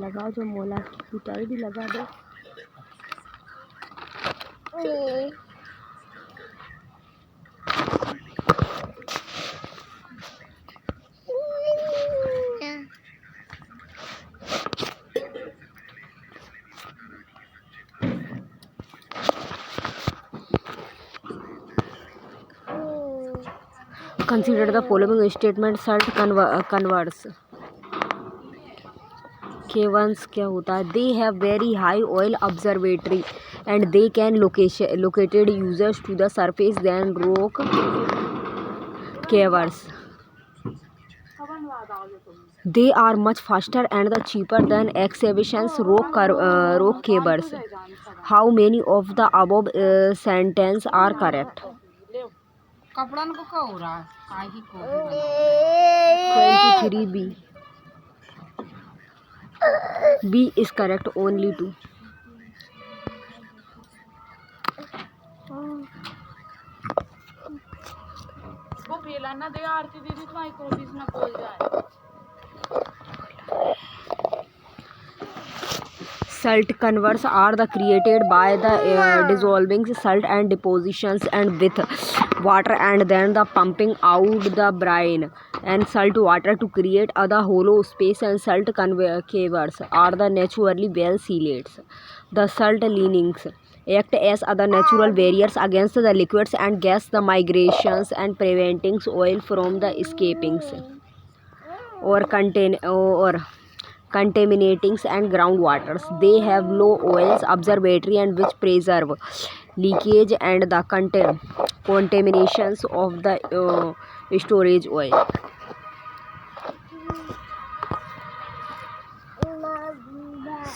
लगाओ जो मोला की पिटाई भी लगा दो। Consider the following statement. Salt converts K1s क्या होता है? They have very high oil observatory and they can located users to the surface than rock cavers. They are much faster and the cheaper than excavations rock cavers. How many of the above sentences are correct? 23B. B is correct, only 2. Salt converts are the created by the dissolving salt and depositions and with water and then the pumping out the brine and salt water to create other hollow space, and salt cavers are the naturally well sealates. The salt linings act as other natural barriers against the liquids and gas the migrations and preventing oil from the escaping or contaminating and groundwaters. They have low oils observatory and which preserve leakage and the contaminations of the storage oil.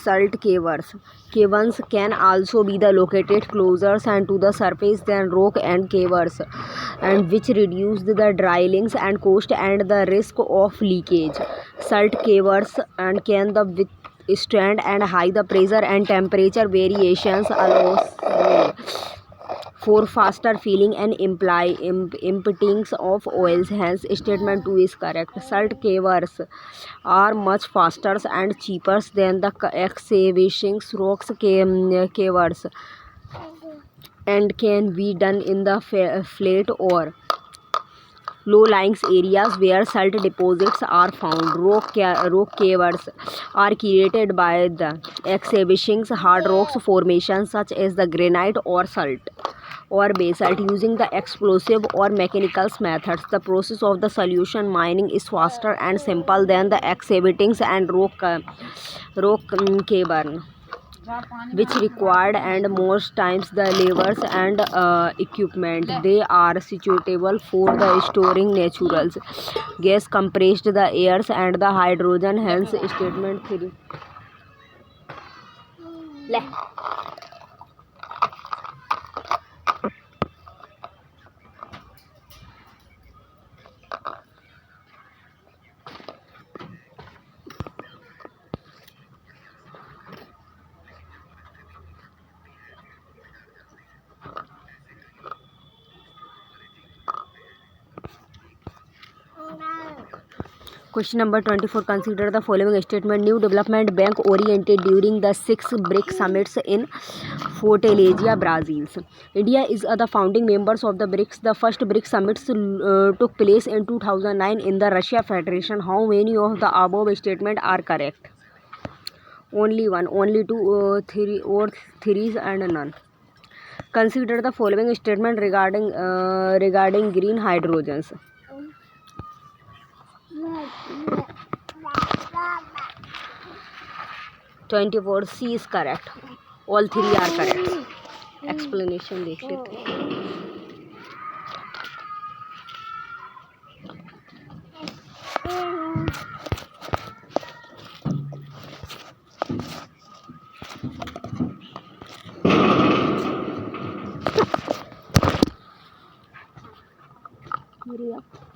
Salt caverns can also be the located closer and to the surface than rock and cavers, and which reduce the drillings and cost and the risk of leakage. Salt cavers and can the withstand and high the pressure and temperature variations allows for faster filling and emptying of oils. Hence, statement 2 is correct. Salt cavers are much faster and cheaper than the excavating rocks cavers and can be done in the flat or low-lying areas where salt deposits are found. Rock cavers are created by the excavating hard rocks formations such as the granite or salt or basalt using the explosive or mechanical methods. The process of the solution mining is faster and simple than the excavating and rock cavern, which required and most times the labors and equipment. They are suitable for the storing natural gas, compressed the airs and the hydrogen. Hence, statement 3. Question number 24. Consider the following statement. New Development Bank oriented during the 6 BRIC summits in Fortaleza, Brazil. India is the founding members of the BRICS. The first BRIC summits took place in 2009 in the Russia Federation. How many of the above statements are correct? Only 1, only 2, 3 or 3s and none. Consider the following statement regarding green hydrogens. 24 C is correct. All 3 are correct. Explanation देख लेते हैं.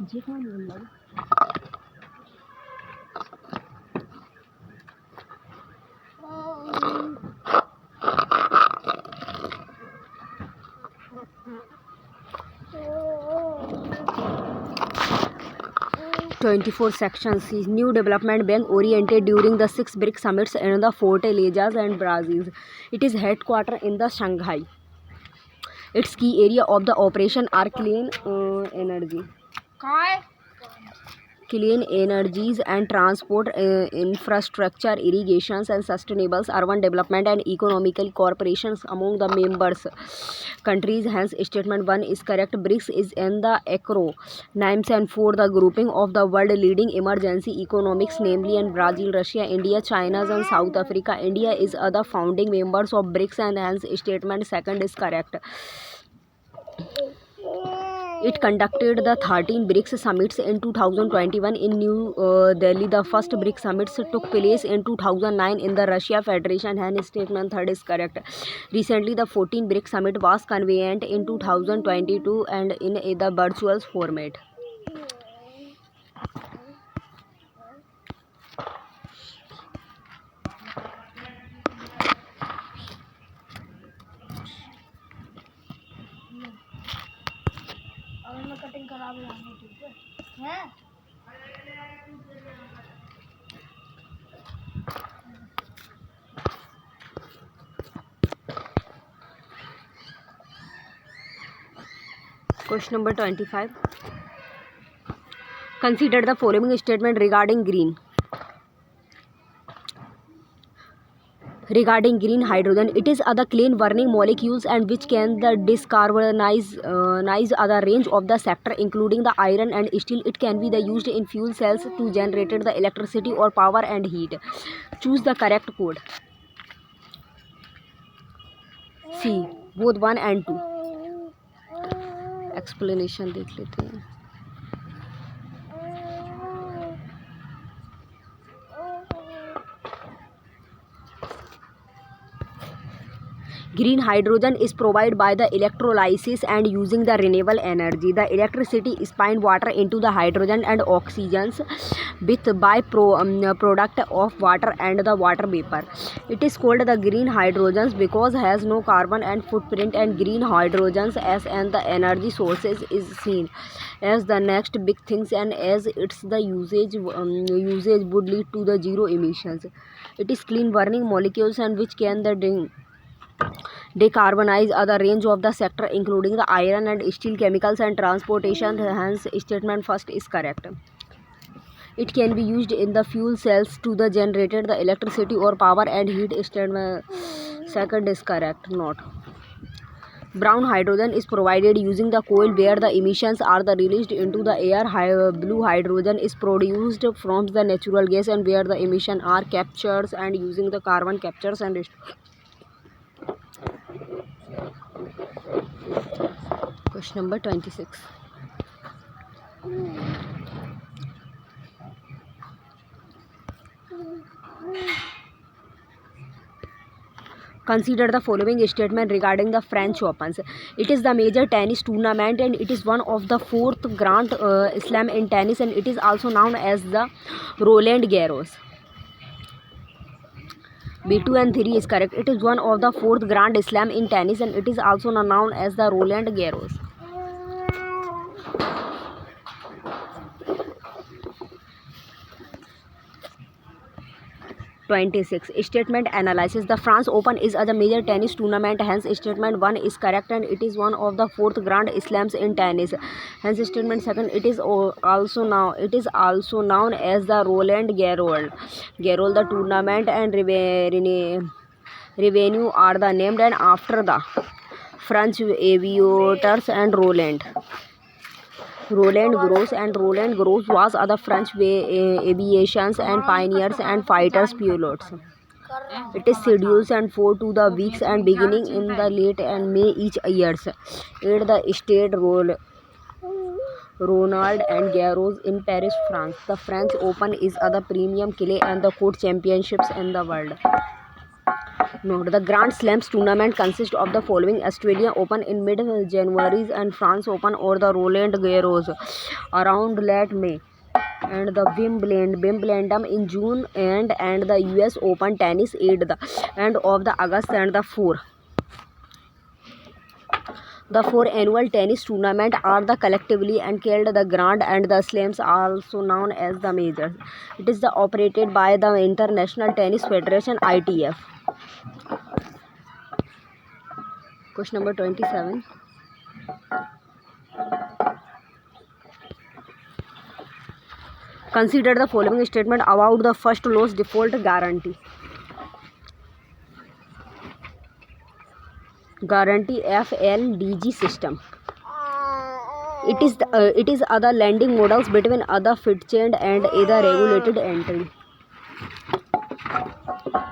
जी कौन बोल रहा है? 24 sections. New development bank oriented during the 6 BRICS summits in the Fortalezas and Brazil. It is headquartered in the Shanghai. Its key area of the operation are energy. Clean energies and transport infrastructure, irrigations and sustainable urban development and economical corporations among the members countries. Hence, statement 1 is correct. BRICS is in the acronyms and for the grouping of the world leading emergency economics, namely in Brazil, Russia, India, China and South Africa. India is the founding members of BRICS and hence statement 2 is correct. It conducted the 13 BRICS summits in 2021 in New Delhi. The first BRICS summits took place in 2009 in the Russia Federation. Hence, statement 3 is correct. Recently, the 14th BRICS summit was convened in 2022 and in the virtual format. Question number 25. Consider the following statement regarding green. Regarding green hydrogen, it is other clean burning molecules and which can the decarbonize other range of the sector including the iron and steel. It can be the used in fuel cells to generate the electricity or power and heat. Choose the correct code. C. Both 1 and 2. Explanation देख लेते हैं. Green hydrogen is provided by the electrolysis and using the renewable energy. The electricity spin water into the hydrogen and oxygens with by-product of water and the water vapor. It is called the green hydrogens because has no carbon and footprint, and green hydrogens as and the energy sources is seen as the next big things, and as its the usage would lead to the zero emissions. It is clean burning molecules and which can the decarbonize other range of the sector including the iron and steel, chemicals and transportation. Hence, statement 1 is correct. It can be used in the fuel cells to the generated the electricity or power and heat. Statement 2 is correct. Not. Brown hydrogen is provided using the coal where the emissions are the released into the air. Blue hydrogen is produced from the natural gas and where the emission are captured and using the carbon captures and Question number 26. Consider the following statement regarding the French Opens. It is the major tennis tournament and it is one of the 4th Grand Slam in tennis, and it is also known as the Roland Garros. B2 and 3 is correct. It is one of the 4th Grand Slam in tennis and it is also known as the Roland Garros. Statement analysis. The France Open is a major tennis tournament. Hence, statement 1 is correct and it is one of the 4th Grand Slams in tennis. Hence, statement 2. It is also known as the Roland Garros. The tournament and revenue are the named and after the French aviators and Roland Garros, and Roland Garros was other French aviations and pioneers and fighters pilots. It is scheduled and 4 to the weeks and beginning in the late and May each years. At the Stade Roland and Garros in Paris, France. The French Open is the premium clay and the court championships in the world. Note: the Grand Slams tournament consists of the following: Australian Open in mid-January and France Open or the Roland Garros around late May, and the Wimbledon in June and the US Open tennis at the end of the August and the 4. The four annual tennis tournaments are the collectively and called the Grand and the Slams, also known as the Majors. It is operated by the International Tennis Federation (ITF). Question number 27. Consider the following statement about the first loss default guarantee. Guarantee FLDG system. It is other lending models between other fit chain and either regulated entry.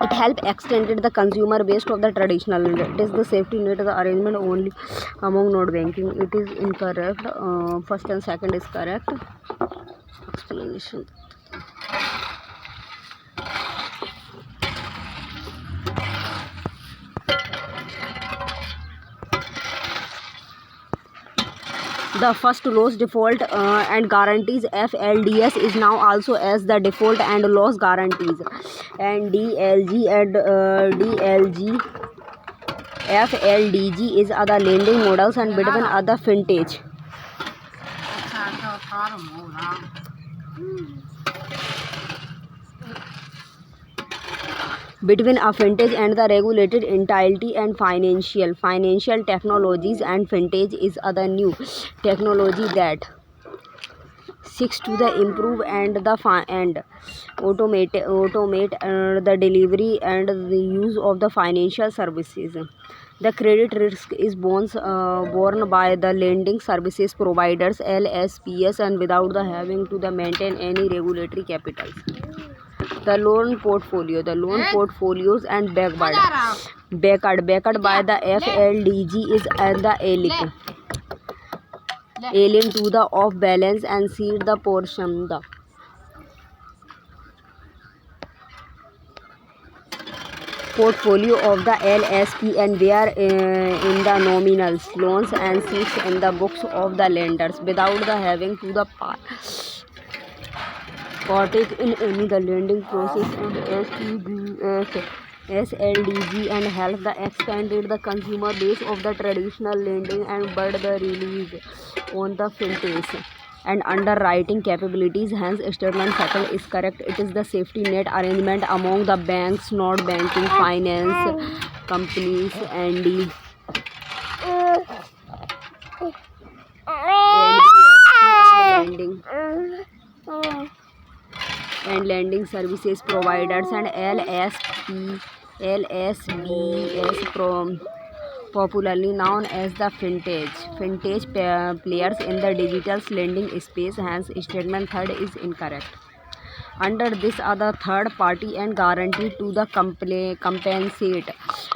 It help extended the consumer base of the traditional lender. It is the safety net the arrangement only among not banking. It is incorrect. First and second is correct. Explanation. The first loss default and guarantees FLDS is now also as the default and loss guarantees, and DLG and DLG FLDG is other lending models and between other vintage. Between a vintage and the regulated entity and financial technologies and vintage is other new technology that seeks to the improve and the automate the delivery and the use of the financial services. The credit risk is borne by the lending services providers LSPS and without the having to the maintain any regulatory capitals. The loan portfolios and backed by the FLDG is the alien to the off balance and seed the portion the portfolio of the LSP and where in the nominals loans and seats in the books of the lenders without the having to the partake in any the lending process and SLDG and help the expanded the consumer base of the traditional lending and but the release on the fintech and underwriting capabilities. Hence statement settle is correct. It is the safety net arrangement among the banks, not banking finance companies and the lending services providers and LSBS popularly known as the fintech players in the digital lending space. Hence statement third is incorrect. Under this other third party and guarantee to the compensate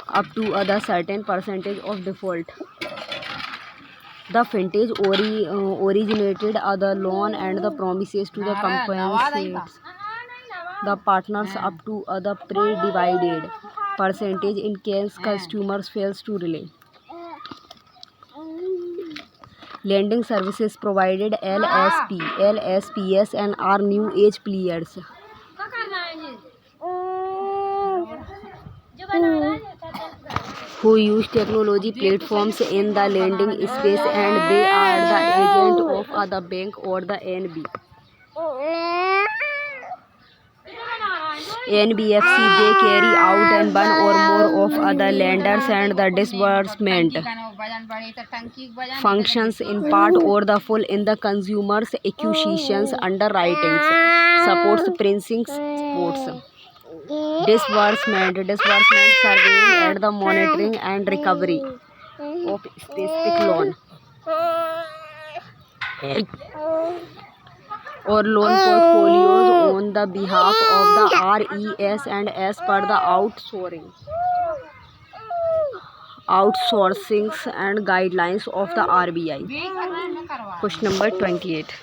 up to a certain percentage of default. The fintech originated the loan and the promises to the compensates the partners up to the pre-divided percentage in case customers fails to relay. Lending services provided LSPS and are new age players who use technology platforms in the lending space and they are the agent of the bank or the NBFC. They carry out and one or more of other lenders and the disbursement functions in part or the full in the consumer's acquisitions, underwritings, supports, pricing, sports, disbursement surveying and the monitoring and recovery of specific loan or loan portfolios on the behalf of the RES and as per the outsourcing and guidelines of the RBI. Question number 28.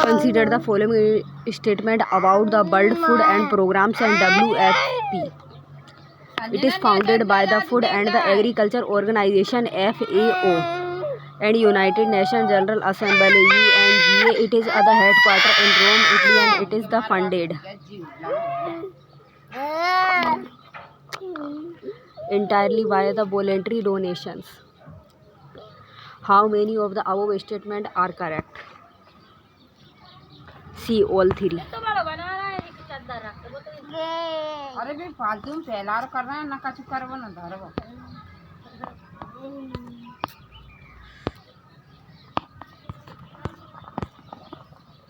Consider the following statement about the World Food and Programs and WFP. It is founded by the Food and the Agriculture Organization FAO and United Nations General Assembly UNGA. It is the headquarters in Rome, Italy, and it is the funded entirely via the voluntary donations. How many of the above statements are correct? See all three. अरे भी फालतू में failure कर रहे हैं ना कछु करबो ना धरबो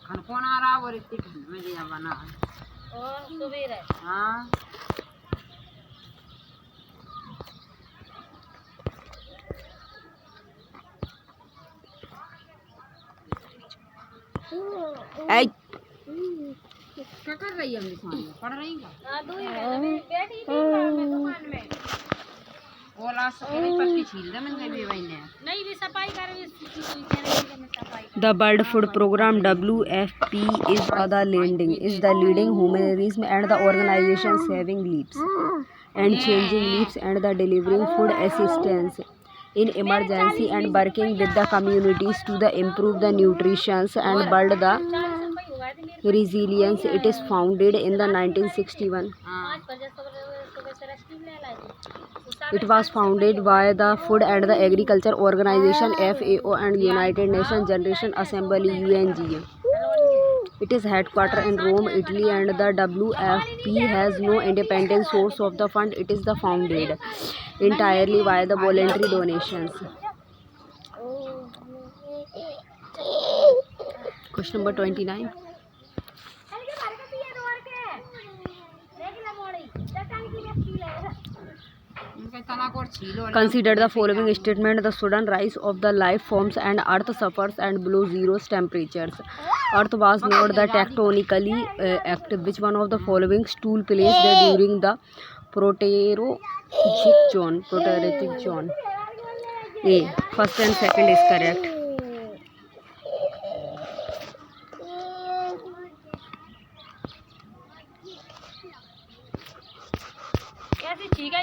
खान कौन आ रहा वो इतनी ठंड में दिया बना और सवेरे हाँ क्या कर रही है अम्मी पढ़ रही हैं बैठी थी दुकान में वो लास्ट पत्ती छील दे मैंने भी वही ने नहीं भी सफाई कर The World Food Program WFP is the leading humanitarian and the organization saving lives and changing lives and the delivering food assistance in emergency and working with the communities to the improve the nutrition and build the resilience. It is founded in the 1961. It was founded by the Food and the Agriculture Organization FAO and United Nations General Assembly UNGA. It is headquartered in Rome, Italy, and the WFP has no independent source of the fund. It is the founded entirely by the voluntary donations. Question number 29. Consider the following statement. The sudden rise of the life forms and earth suffers and below zero temperatures. Earth was not the tectonically active. Which one of the following took place there during the Proterozoic zone? A. First and second is correct.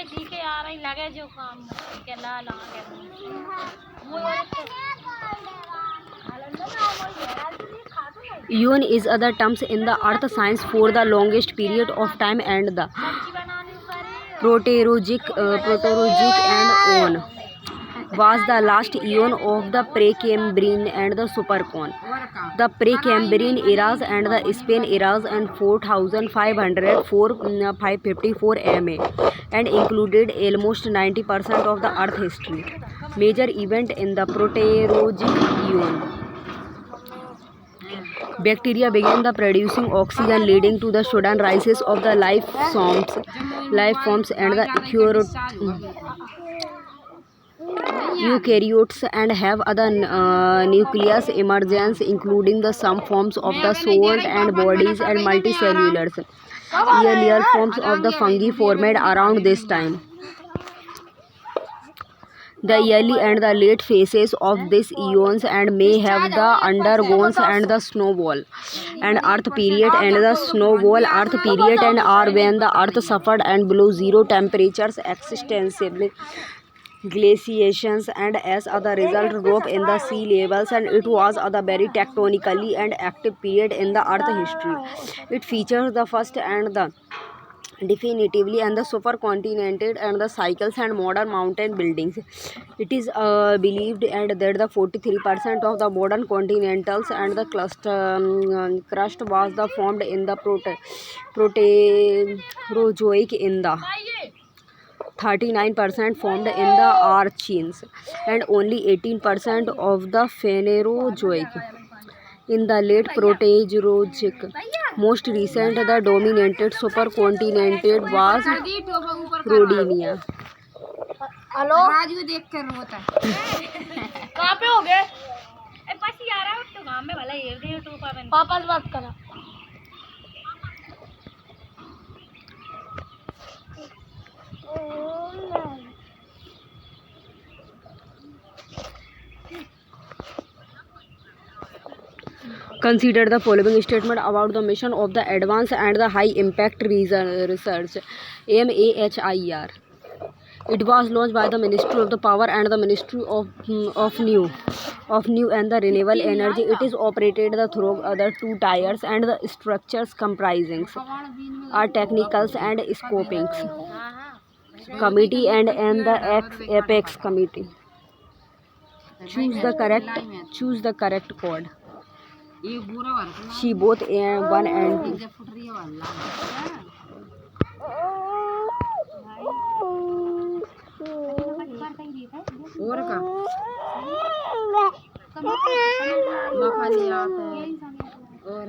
चीखे आ रही लगे जो काम के ला ला के Eon is other terms in the earth science for the longest period of time and the Proterozoic and on was the last eon of the Precambrian and the Supercon. The Precambrian eras and the Spain eras and 4554 MA and included almost 90% of the Earth history. Major event in the Proterozoic eon. Bacteria began the producing oxygen, leading to the sudden rises of the life forms and the eukaryotes and have other nucleus emergence, including the some forms of the salt and bodies and multicellulars. Earlier forms of the fungi formed around this time. The early and the late phases of these eons and may have the undergone and the snowball and earth period and the snowball earth period and are when the earth suffered and below zero temperatures extensively glaciations and as a result drop in the sea levels, and it was a very tectonically and active period in the earth history. It features the first and the definitively and the supercontinental and the cycles and modern mountain buildings. It is believed and that the 43% of the modern continentals and the crust was the formed in the Proterozoic in the 39% formed in the Archeans and only 18% of the Phanerozoic in the late Proterozoic. Most recent the dominated supercontinent was Rodinia. Hello Raju देख कर रोता कहाँ पे हो गए पास ही आ रहा है तो गांव में भला ये दे तो पापा से बात करा Consider the following statement about the mission of the Advanced and the High Impact Research MAHIR. It was launched by the Ministry of the Power and the Ministry of New and the Renewable Energy. It is operated through other two tiers and the structures comprising are technicals and scopings committee and the apex committee. Choose the correct code. She both 1 and 2. और का मखानी आता है और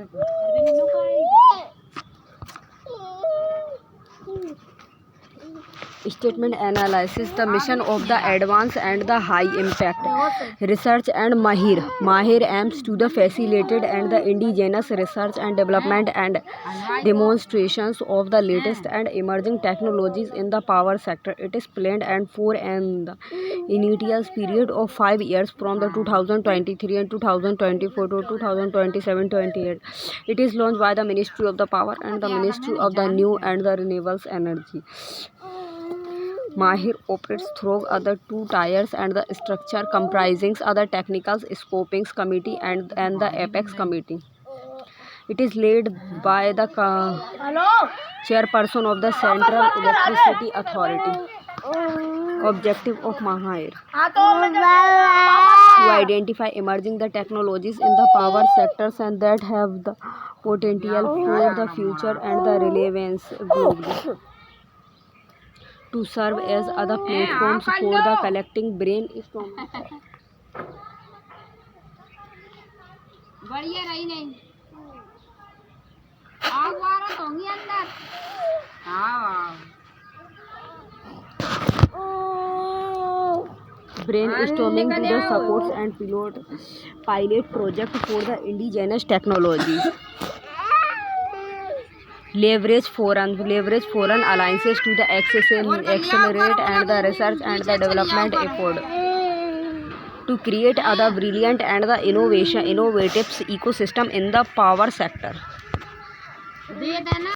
Statement analysis the mission of the advanced and the high impact research and Mahir aims to the facilitated and the indigenous research and development and demonstrations of the latest and emerging technologies in the power sector. It is planned and for an the initial period of 5 years from the 2023 and 2024 to 2027-28. It is launched by the Ministry of the Power and the Ministry of the New and the Renewable Energy. Mahir operates through other two tiers and the structure comprising other technicals scopings committee and the apex committee. It is led by the chairperson of the Central Electricity Authority. Objective of Mahir to identify emerging the technologies in the power sectors and that have the potential for the future and the relevance globally. To serve as other platforms for the collecting brainstorming. बढ़िया रही नहीं आग वारा तो होंगी अंदर हाँ Brainstorming to the supports and pilot project for the indigenous technologies. Leverage foreign alliances to the accelerate and the research and the development effort to create other brilliant and the innovative ecosystem in the power sector.